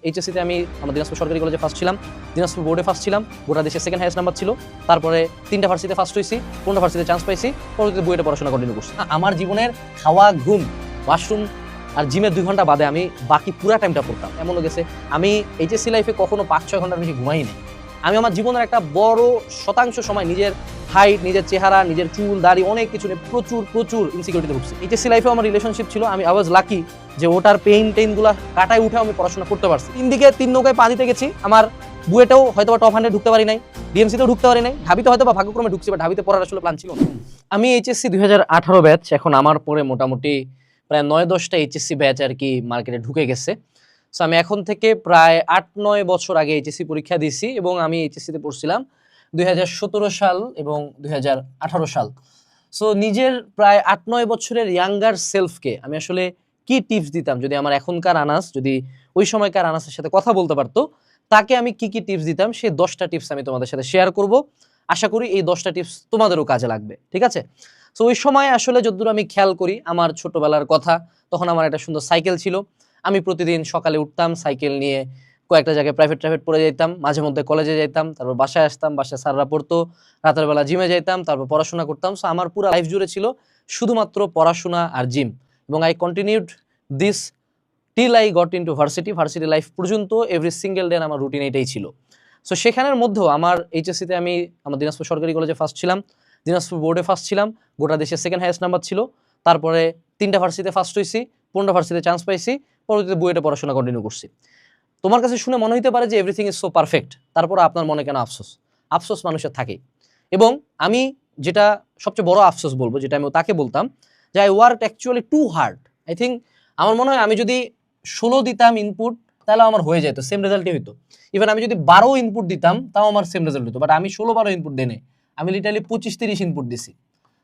এইচএসসিতে আমি আমার দিনাজপুর সরকারি কলেজে ফার্স্ট ছিলাম, দিনাজপুর বোর্ডে ফার্স্ট ছিলাম, গোটা দেশের সেকেন্ড হাইয়েস্ট নাম্বার ছিল। তারপরে 3টা ভার্সিটিতে ফার্স্ট হয়েছি, 15টা ভার্সিটিতে চান্স পাইছি, পরবর্তীতে বুয়েটে পড়াশোনা কন্টিনিউ করছি। আমার জীবনের খাওয়া, ঘুম, ওয়াশরুম আর জিমের 2 ঘন্টা বাদে আমি বাকি পুরা টাইমটা পড়তাম। এমনও গেছে আমি এইচএসসি লাইফে কখনো 5-6 ঘন্টার বেশি ঘুমাই নাই। আমি আমার জীবনের একটা বড় শতাংশ সময় নিজের হাইট, নিজের চেহারা, নিজের চুল, দাড়ি অনেক কিছু নিয়ে প্রচুর ইনসিকিউরিটিতে ভুগছি। এইচএসসি লাইফে আমার রিলেশনশিপ ছিল, আমি আই ওয়াজ লাকি যে ওটার টেইনগুলা কাটায় উঠে আমি পড়াশোনা করতে পারছি। 3 দিকে 3 নৌকায় পা দিতে গেছি। আমার বুয়েটেও হয়তো টপ 100 ঢুকতে পারি নাই, ডিএমসিতেও ঢুকতে পারি নাই, ঢাবিতে হয়তো বা ভাগ্যক্রমে ঢুকছি, বা ঢাবিতে পড়ার আসলে প্ল্যান ছিল না। আমি এইচএসসি 2018 ব্যাচ, এখন আমার পরে মোটামুটি প্রায় 9-10টা এইচএসসি ব্যাচ আর কি মার্কেটে ঢুকে গেছে। সো আমি এখন থেকে প্রায় 8-9 বছর আগে এইচএসসি পরীক্ষা দিয়েছি, এবং আমি এইচএসসিতে পড়ছিলাম 2017 সাল এবং 2018 সাল। সো নিজের প্রায় 8-9 বছরের ইয়াঙ্গার সেলফকে আমি আসলে কি টিপস দিতাম, যদি আমার এখনকার আনাস যদি ওই সময়কার আনাসের সাথে কথা বলতে পারতো, তাকে আমি কি টিপস দিতাম, সেই 10টা টিপস আমি তোমাদের সাথে শেয়ার করব। আশা করি এই 10টা টিপস তোমাদেরও কাজে লাগবে, ঠিক আছে? সো ওই সময় আসলে যতদূর আমি খেয়াল করি আমার ছোটবেলার কথা, তখন আমার একটা সুন্দর সাইকেল ছিল। আমি প্রতিদিন সকালে উঠতাম, সাইকেল নিয়ে কয়েকটা জায়গায় প্রাইভেট পড়ে যেতাম, মাঝে মধ্যে কলেজে যেতাম, তারপর বাসায় আসতাম, বাসায় স্যাররা পড়তো, রাতের বেলা জিমে যেতাম, তারপর পড়াশোনা করতাম। সো আমার পুরো লাইফ জুড়ে ছিল শুধুমাত্র পড়াশোনা আর জিম, এবং I continued this till I got into varsity life পর্যন্ত। এভরি সিঙ্গেল ডে আমার রুটিন এটাই ছিল। সো সেখানের মধ্যেও আমার এইচএসসিতে আমি আমার দিনাজপুর সরকারি কলেজে ফার্স্ট ছিলাম, দিনাজপুর বোর্ডে ফার্স্ট ছিলাম, গোটা দেশের সেকেন্ড হাইয়েস্ট নাম্বার ছিল। তারপরে 3টা ভার্সিটিতে ফার্স্ট হয়েছি, 15টা ভার্সিটিতে চান্স পাইছি, পরবর্তীতে বুয়েটে পড়াশোনা কন্টিনিউ করছি। তোমার কাছে শুনে মনে হতে পারে যে এভরিথিং ইজ সো পারফেক্ট, তারপর আপনার মনে কেন আফসোস মানুষের থাকে। এবং আমি যেটা সবচেয়ে বড় আফসোস বলবো, যেটা আমি তাকে বলতাম যে I work actually too hard. I think আমার মনে হয় আমি যদি 16 দিতাম ইনপুট, তাহলে আমার হয়ে যেত, সেম রেজাল্টই হইতো। ইভেন আমি যদি 12 ইনপুট দিতাম, তাও আমার সেম রেজাল্ট হতো। বাট আমি 16-12 ইনপুট দেনে আমি লিটারালি 25-30 ইনপুট দিছি।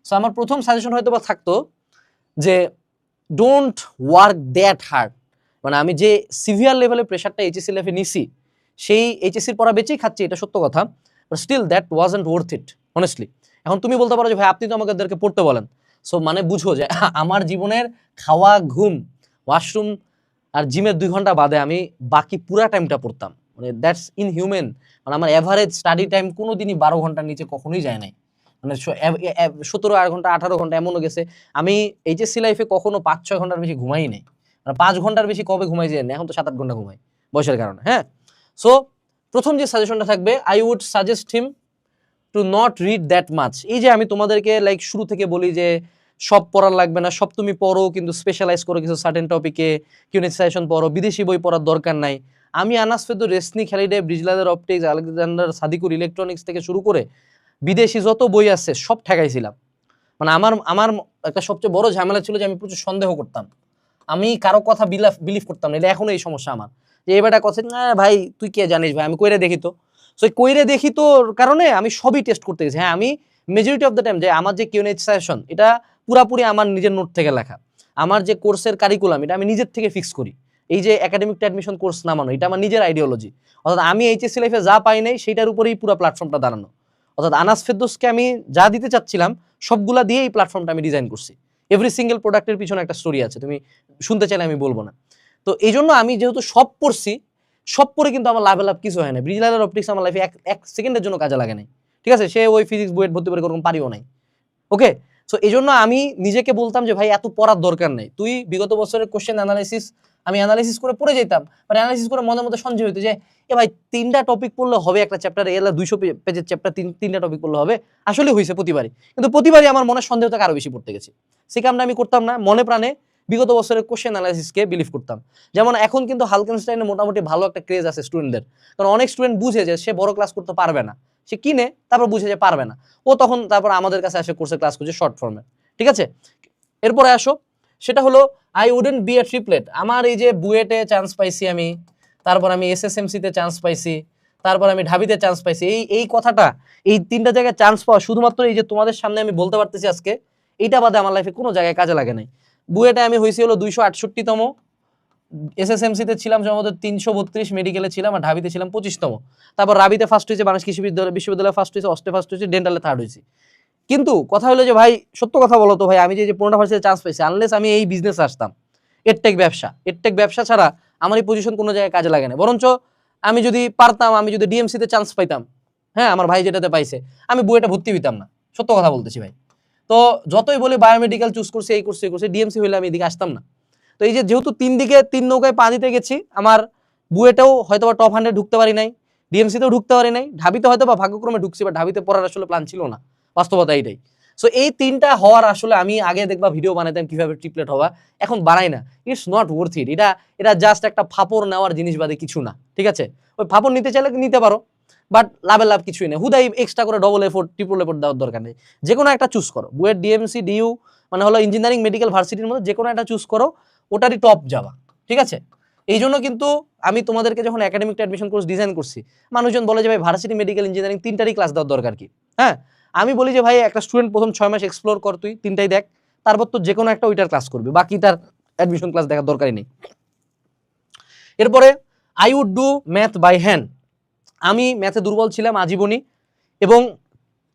সো আমার প্রথম সাজেশন হয়তো বা থাকতো যে ডোন্ট ওয়ার্ক দ্যাট হার্ড। মানে আমি যে সিভিয়ার লেভেলের প্রেশারটা এইচএসসি লাইফে নিছি, সেই এইচএসসির পড়া বেঁচেই খাচ্ছি, এটা সত্য কথা, but still that wasn't worth it honestly. এখন তুমি বলতে পারো যে ভাই আপনি তো আমাদেরকে পড়তে বলেন। সো মানে বুঝো যে আমার জীবনের খাওয়া, ঘুম, ওয়াশরুম আর জিমের 2 ঘন্টা বাদে আমি বাকি পুরা টাইমটা পড়তাম। মানে দ্যাটস ইনহিউম্যান। মানে আমার অ্যাভারেজ স্টাডি টাইম কোনোদিনই 12 ঘন্টার নিচে কখনোই যায় নাই। মানে 17 ঘন্টা 18 ঘন্টা এমনও গেছে। আমি এইচএসসি লাইফে কখনো 5-6 ঘন্টার বেশি ঘুমাই নাই। মানে 5 ঘন্টার বেশি কবে ঘুমাই যায় না, এখন তো 7-8 ঘন্টা ঘুমাই বয়সের কারণে। হ্যাঁ, সো প্রথম যে সাজেশনটা থাকবে, I would suggest him to not read that much. এই যে আমি তোমাদেরকে লাইক শুরু থেকে বলি যে সব পড়ার লাগবে না, সব তুমি পড়ো, কিন্তু স্পেশালাইজ করো কিছু সার্টেন টপিকে, কিউনিট সেশন পড়ো, বিদেশি বই পড়ার দরকার নাই। আমি আনাস ফেদো, রেসনি, খালিডে, ব্রিজলাদের অপটিক্স, আলেকজান্ডার সাদিকুর ইলেকট্রনিক্স থেকে শুরু করে বিদেশি যত বই আছে সব ঠেকাইছিলাম। মানে আমার আমার একটা সবচেয়ে বড় ঝামেলা ছিল যে আমি প্রচুর সন্দেহ করতাম, আমি কারো কথা বিলিভ করতাম না। এটা এখনো এই সমস্যা আমার, যে এবারটা কথা না ভাই তুই কে জানিস ভাই, আমি কইরে দেখি তো। সো কইরে দেখি তোর কারণে আমি সবই টেস্ট করতে গেছি। হ্যাঁ, আমি মেজরিটি অফ দ্য টাইম যে আমার যে কিউএনএ সেশন, এটা পুরাপুরি আমার নিজের নোট থেকে লেখা। আমার যে কোর্সের কারিকুলাম, এটা আমি নিজের থেকে ফিক্স করি। এই যে একাডেমিক অ্যাডমিশন কোর্স নামানো, এটা আমার নিজের আইডিওলজি। অর্থাৎ আমি এইচএসসি লাইফে যা পাই নাই সেটার উপরেই পুরো প্ল্যাটফর্মটা দাঁড়ানো। অর্থাৎ আনাস ফেরদৌসকে আমি যা দিতে চাচ্ছিলাম সবগুলা দিয়ে এই প্ল্যাটফর্মটা আমি ডিজাইন করছি। এভরি সিঙ্গেল প্রোডাক্টের পিছনে একটা স্টোরি আছে, তুমি শুনতে চাইলে আমি বলবো না। তো এই জন্য আমি যেহেতু সব পড়ছি, সব পড়ে কিন্তু আমার লাভ কিছু হয় না। ব্রিজলার অপটিক্স আমার লাইফে এক সেকেন্ডের জন্য কাজে লাগে নাই, ঠিক আছে? সে ওই ফিজিক্স বইয়ের ভর্তি করে ওরকম পারিও নাই। ওকে, সো এই জন্য আমি নিজেকে বলতাম যে ভাই এত পড়ার দরকার নেই। তুই বিগত বছরের কোশ্চেন অ্যানালাইসিস আমি অ্যানালাইসিস করে পড়ে যেতাম, বাট অ্যানালাইসিস করে মনের মধ্যে সন্দেহ হইতো যে এ ভাই 3টা টপিক পড়লে হবে একটা চ্যাপ্টারে, এলা 200 পেজের চ্যাপ্টার, 3টা টপিক পড়লে হবে। আসলে হয়েছে প্রতিবারই, কিন্তু প্রতিবারই আমার মনে সন্দেহ থেকে আরো বেশি পড়তে গেছি। সে কামটা আমি করতাম না, মনে প্রাণে বিগত বছরের কোশ্চেন অ্যানালাইসিসকে বিলিভ করতাম। যেমন এখন কিন্তু হালকেনস্টাইনে মোটামুটি ভালো একটা ক্রেজ আছে স্টুডেন্টদের, কারণ অনেক স্টুডেন্ট বুঝে যে সে বড় ক্লাস করতে পারবে না, সে কিনে তারপর বুঝে যে পারবে না, ও তখন তারপর আমাদের কাছে আসে কোর্সে ক্লাস করছে শর্ট ফর্মে, ঠিক আছে? এরপরে আসো, সেটা হলো I wouldn't B A triplet. আমার এই যে বুয়েটে চান্স পাইছি আমি, তারপর আমি এসএসএমসিতে চান্স পাইছি, তারপর আমি ঢাবিতে চান্স পাইছি, এই কথাটা, এই 3টা জায়গায় চান্স পাওয়া শুধুমাত্র এই যে তোমাদের সামনে আমি বলতে পারতেছি আজকে, এইটা বাদে আমার লাইফে কোনো জায়গায় কাজে লাগে নাই। বুয়েটে আমি হয়েছি হলো 268তম, এসএসএমসিতে ছিলাম সম্ভবত 332, মেডিকেলে ছিলাম, আর ঢাবিতে ছিলাম 25তম। তারপর রাবিতে ফার্স্ট হয়েছে, বাংলাদেশ কৃষি বিশ্ববিদ্যালয়ে ফার্স্ট হয়েছে, অস্টে ফার্স্ট হয়েছে, ডেন্টালে থার্ড হয়েছি। কিন্তু কথা হলো যে ভাই সত্য কথা বলো তো ভাই, আমি যে 15টা ভার্সিটিতে চান্স পাইছি, আনলেস আমি এই বিজনেসে আসতাম, এডটেক ব্যবসা ছাড়া আমার এই পজিশন কোনো জায়গায় কাজে লাগে না, বরঞ্চ আমি যদি পারতাম, আমি যদি ডিএমসি তে চান্স পাইতাম, হ্যাঁ আমার ভাই যেটাতে পাইছে, আমি বুয়েটে ভর্তি হইতাম না, সত্য কথা বলতেছি ভাই। তো যতই বলি বায়োমেডিক্যাল চুজ করছি, এই করছি এই করছি, ডিএমসি হইলে আমি এদিকে আসতাম না। তো এই যে যেহেতু তিন নৌকায় পা দিতে গেছি, আমার বুয়েটেও হয়তো বা টপ 100 ঢুকতে পারি নাই, ডিএমসিতেও ঢুকতে পারি নাই, ঢাবিতে হয়তো বা ভাগ্যক্রমে ঢুকছি, বা ঢাবিতে পড়ার আসলে প্ল্যান ছিল না, বাস্তবতা এইটাই। সো এই তিনটা হওয়ার আসলে আমি আগে দেখবা ভিডিও বানাইতাম কিভাবে ট্রিপলেট হওয়া, এখন বানাই না। It's not worth it. এটা জাস্ট একটা ফাপড় নেওয়ার জিনিস বাদে কিছু না, ঠিক আছে? ওই ফাপড় নিতে চাইলে নিতে পারো, বাট লাভের লাভ কিছুই নেই। হুদাই এক্সট্রা করে ডবল এফোর্ট ট্রিপল এফোর্ট দেওয়ার দরকার নেই। যে কোনো একটা চুজ করো, বুয়েট, ডিএমসি, ডিইউ, মানে হলো ইঞ্জিনিয়ারিং মেডিকেল ভার্সিটির মধ্যে যে কোনো একটা চুজ করো, ওটারই টপ যাবা, ঠিক আছে? এই জন্য কিন্তু আমি তোমাদেরকে যখন একাডেমিক অ্যাডমিশন কোর্স ডিজাইন করছি, মানুষজন বলে যে ভাই ভার্সিটি, মেডিকেল, ইঞ্জিনিয়ারিং তিনটারই ক্লাস দেওয়ার দরকার কি? হ্যাঁ, আমি বলি যে ভাই একটা স্টুডেন্ট প্রথম 6 মাস এক্সপ্লোর কর, তুই তিনটাই দেখ, তারপর তো যে কোনো একটা ওইটার ক্লাস করবে, বাকি তার অ্যাডমিশন ক্লাস দেখার দরকারই নেই। এরপরে I would do math by hand. আমি ম্যাথে দুর্বল ছিলাম আজীবনই, এবং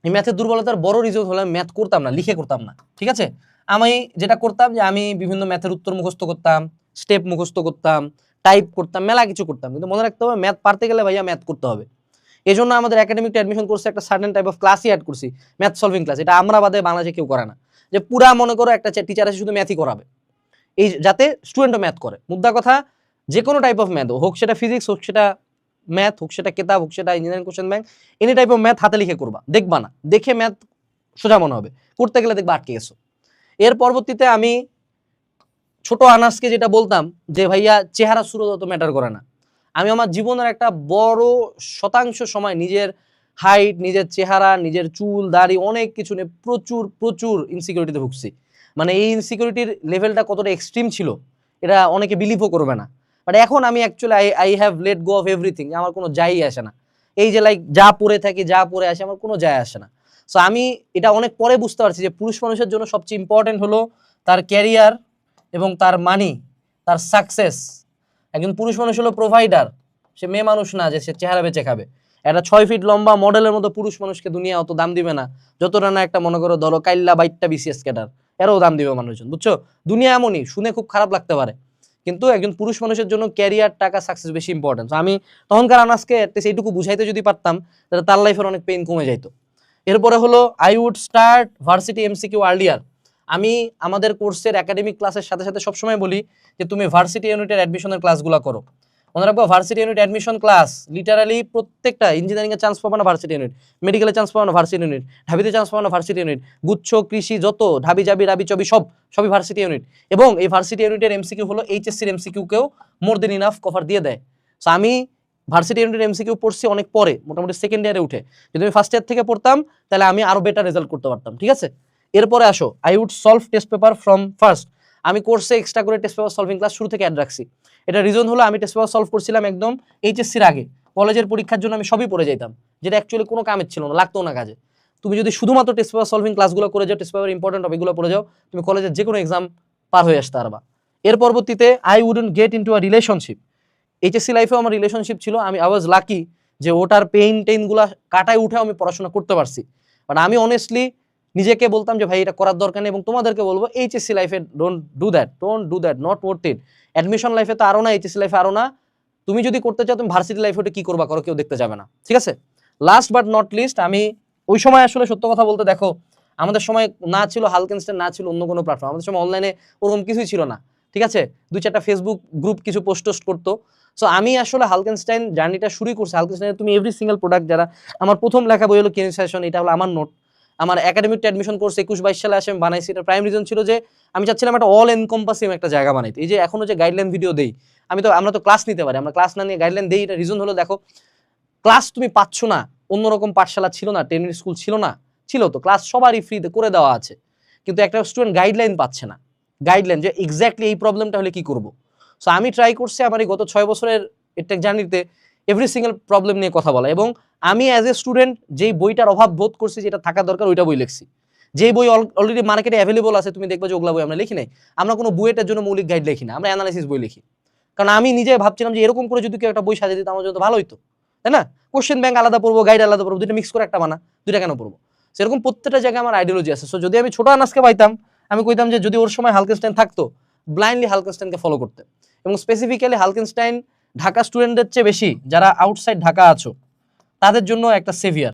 এই ম্যাথের দুর্বলতার বড় রিজন হলো ম্যাথ করতাম না, লিখে করতাম না, ঠিক আছে? আমি যেটা করতাম যে আমি বিভিন্ন ম্যাথের উত্তর মুখস্থ করতাম, স্টেপ মুখস্থ করতাম, টাইপ করতাম, মেলা কিছু করতাম, কিন্তু মনে রাখতে হবে ম্যাথ পারতে গেলে ভাইয়া ম্যাথ করতে হবে। এই জন্য আমাদের একাডেমিক অ্যাডমিশন কোর্সে একটা সার্টেন টাইপ অফ ক্লাসই অ্যাড করছি, ম্যাথ সলভিং ক্লাস। এটা আমরা বাদে বাংলাদেশে কেউ করে না, যে পুরা মনে করো একটা টিচার আছে শুধু ম্যাথই করাবে, এই যাতে স্টুডেন্টও ম্যাথ করে। মুদ্রা কথা, যে কোনো টাইপ অফ ম্যাথ হোক, সেটা ফিজিক্স হোক, সেটা ম্যাথ হোক, সেটা কেতাব হোক, সেটা engineering question bank, any type of math হাতে লিখে করবা, দেখবা না, দেখে ম্যাথ সোজা মনে হবে, করতে গেলে দেখবা আটকে গেছো। এর পরবর্তীতে আমি ছোট আনাসকে যেটা বলতাম যে ভাইয়া চেহারা সুরত অত ম্যাটার করে না। আমি আমার জীবনের একটা বড় শতাংশ সময় নিজের হাইট, নিজের চেহারা, নিজের চুল দাড়ি অনেক কিছু নিয়ে প্রচুর প্রচুর ইনসিকিউরিটিতে ভুগছি। মানে এই ইনসিকিউরিটির লেভেলটা কতটা এক্সট্রিম ছিল এটা অনেকে বিলিভও করবে না। বাট এখন আমি actually I have let go of everything, আমার কোনো যাই আসে না। এই যে লাইক যা পরে থাকি, যা পরে আসে, আমার কোনো যায় আসে না। সো আমি এটা অনেক পরে বুঝতে পারছি যে পুরুষ মানুষের জন্য সবচেয়ে ইম্পর্টেন্ট হলো তার ক্যারিয়ার এবং তার মানি, তার সাকসেস। একজন পুরুষ মানুষ হলো প্রোভাইডার, সে মেয়ে মানুষ না যে সে চেহারা বেঁচে খাবে। একটা 6 ফিট লম্বা মডেলের মতো পুরুষ মানুষকে দুনিয়া অত দাম দিবে না, যতটা না একটা মনে করো ধরো কাইল্লা বাইটটা বিসিএস ক্যাডার, এরও দাম দিবে মানুষজন, বুঝছো? দুনিয়া এমনই, শুনে খুব খারাপ লাগতে পারে, কিন্তু একজন পুরুষ মানুষের জন্য ক্যারিয়ার, টাকা, সাকসেস বেশি ইম্পর্টেন্ট। আমি তখনকার আনাসকে এইটুকু বুঝাইতে যদি পারতাম, তাহলে তার লাইফের অনেক পেইন কমে যাইতো। এরপরে হলো I would start varsity MCQ earlier. আমি আমাদের কোর্সের একাডেমিক ক্লাসের সাথে সাথে সবসময় বলি যে তুমি ভার্সিটি ইউনিটের অ্যাডমিশনের ক্লাসগুলো করো। মনে রাখবো varsity unit admission class literally প্রত্যেকটা, ইঞ্জিনিয়ারিং এ চান্স পাবো না ভার্সিটি ইউনিট, মেডিকেলে চান্স পাবো না ভার্সিটি ইউনিট, ঢাবিতে চান্স পাবো না ভার্সিটি ইউনিট, গুচ্ছ, কৃষি, যত ঢাবি জাবি রাবি চবি সবই ভার্সিটি ইউনিট। এবং এই ভার্সিটি ইউনিটের এমসিকিউ হলো এইচএসসির এমসিকিউ কেও মোর দেন ইনাফ কভার দিয়ে দেয়। সো আমি ভার্সিটি ইউনিটের এমসিকিউ পড়ছি অনেক পরে, মোটামুটি সেকেন্ড ইয়ারে উঠে। যদি আমি ফার্স্ট ইয়ার থেকে পড়তাম তাহলে আমি আরো বেটার রেজাল্ট করতে পারতাম, ঠিক আছে? এরপরে আসো I would solve test paper from first. আমি কোর্সে এক্সট্রা করে টেস্ট পেপার সলভিং ক্লাস শুরু থেকে অ্যাড রাখছি। এটা রিজন হলো আমি টেস্ট পেপার সলভ করছিলাম একদম এইচএসসির আগে, কলেজের পরীক্ষার জন্য আমি সবই পড়ে যাইতাম, যেটা অ্যাকচুয়ালি কোনো কামের ছিল না, লাগতো না কাজে। তুমি যদি শুধুমাত্র টেস্ট পেপার সলভিং ক্লাসগুলো করে যাও, টেস্ট পেপার ইম্পর্টেন্ট টপিকগুলো পড়ে যাও, তুমি কলেজের যে কোনো এক্সাম পার হয়ে আসতে পারবা। এর পরবর্তীতে I wouldn't get into a relationship. HSC লাইফেও আমার রিলেশনশিপ ছিল, আমি আই ওয়াজ লাকি যে ওটার টেইনগুলো কাটায় উঠে আমি পড়াশোনা করতে পারছি। বাট আমি অনেস্টলি নিজেকে বলতাম যে ভাই এটা করার দরকার নেই, এবং তোমাদেরকে বলবো এইচএসসি লাইফে don't do that, not worth it. Admission লাইফে তো আরো না, এইচএসসি লাইফে আরো না। তুমি যদি করতে চাও তুমি ভার্সিটি লাইফে ওটা কি করবা করো, কেউ দেখতে যাবে না, ঠিক আছে? লাস্ট বাট নট লিস্ট, আমি ওই সময় আসলে সত্য কথা বলতে দেখো, আমাদের সময় না ছিল হালকেনস্টাইন, না ছিল অন্য কোনো প্ল্যাটফর্ম, আমাদের সময় অনলাইনে ওরকম কিছুই ছিল না, ঠিক আছে? 2-4টা ফেসবুক গ্রুপ কিছু পোস্ট করতো। সো আমি আসলে হালকেনস্টাইন জার্নিটা শুরু করছি। হালকেনস্টাইনের তুমি এভরি সিঙ্গেল প্রোডাক্ট, যারা আমার প্রথম লেখা বই হলো কেন সেশন, এটা হলো আমার নোট। আমার একাডেমিক অ্যাডমিশন কোর্স 21-22 সালে আসে আমি বানাইছি। এটা প্রাইম রিজন ছিল যে আমি চাচ্ছিলাম একটা অল এনকম্পাসিং একটা জায়গা বানাইতে। এই যে এখনো যে গাইডলাইন ভিডিও দেই, আমরা তো ক্লাস নিতে পারি, আমরা ক্লাস না নিয়ে গাইডলাইন দেই। এটা রিজন হলো দেখো, ক্লাস তুমি পাচ্ছ না, অন্যরকম পাঠশালা ছিল না, 10 মিনিট স্কুল ছিল না, ছিল তো ক্লাস সবারই ফ্রিতে করে দেওয়া আছে, কিন্তু একটা স্টুডেন্ট গাইডলাইন পাচ্ছে না, গাইডলাইন যে এক্স্যাক্টলি এই প্রবলেমটা হলে কি করব। সো আমি ট্রাই করছি আমার এই গত 6 বছরের এডটেক জার্নিতে এভরি সিঙ্গেল প্রবলেম নিয়ে কথা বলা, এবং আমি অ্যাজ এ স্টুডেন্ট যেই বইটার অভাব বোধ করছি, যেটা থাকা দরকার ওইটা বই লিখছি। যেই বই অলরেডি মার্কেটে অ্যাভেলেবল আছে, তুমি দেখবে যে ওগুলা বই আমরা লিখি নাই। আমরা কোনো বইয়ের জন্য মৌলিক গাইড লিখি না, আমরা অ্যানালাইসিস বই লিখি। কারণ আমি নিজে ভাবছিলাম যে এরকম করে যদি কেউ একটা বই সাজিয়ে দিত আমার জন্য ভালো হইতো, তাই না? কোশ্চেন ব্যাংক আলাদা পড়বো, গাইড আলাদা পড়বো, দুইটা মিক্স করে একটা বানা, দুইটা কেন পড়বো? সেরকম প্রত্যেকটা জায়গায় আমার আইডিওলজি আছে। সো যদি আমি ছোট আনাসকে পাইতাম, আমি কইতাম যে যদি ওর সময় হালকেনস্টাইন থাকতো, ব্লাইন্ডলি হালকেনস্টাইনকে ফলো করতে। এবং স্পেসিফিক্যালি হালকেনস্টাইন ঢাকা স্টুডেন্টদের চেয়ে বেশি যারা আউটসাইড ঢাকা আছো তাদের জন্য একটা সেভিয়ার।